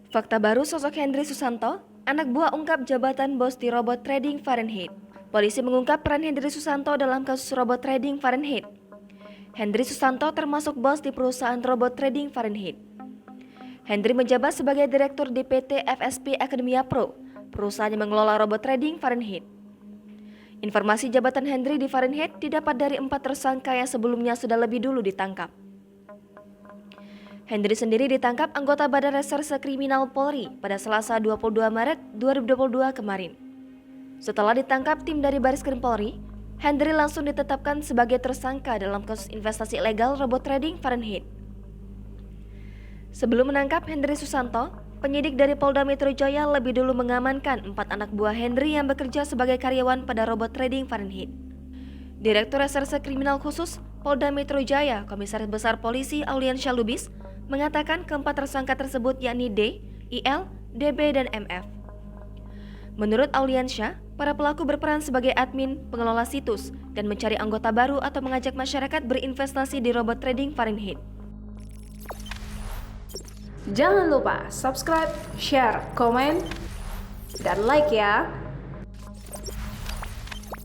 Fakta baru sosok Hendry Susanto, anak buah ungkap jabatan bos di robot trading Fahrenheit. Polisi mengungkap peran Hendry Susanto dalam kasus robot trading Fahrenheit. Hendry Susanto termasuk bos di perusahaan robot trading Fahrenheit. Hendry menjabat sebagai direktur di PT FSP Academia Pro, perusahaan yang mengelola robot trading Fahrenheit. Informasi jabatan Hendry di Fahrenheit didapat dari 4 tersangka yang sebelumnya sudah lebih dulu ditangkap. Hendry sendiri ditangkap anggota Badan Reserse Kriminal Polri pada Selasa 22 Maret 2022 kemarin. Setelah ditangkap tim dari Bareskrim Polri, Hendry langsung ditetapkan sebagai tersangka dalam kasus investasi ilegal robot trading Fahrenheit. Sebelum menangkap Hendry Susanto, penyidik dari Polda Metro Jaya lebih dulu mengamankan 4 anak buah Hendry yang bekerja sebagai karyawan pada robot trading Fahrenheit. Direktur Reserse Kriminal Khusus Polda Metro Jaya, Komisaris Besar Polisi Auliansyah Lubis, mengatakan keempat tersangka tersebut yakni D, IL, DB, dan MF. Menurut Auliansyah, para pelaku berperan sebagai admin, pengelola situs, dan mencari anggota baru atau mengajak masyarakat berinvestasi di robot trading Fahrenheit. Jangan lupa subscribe, share, komen, dan like ya!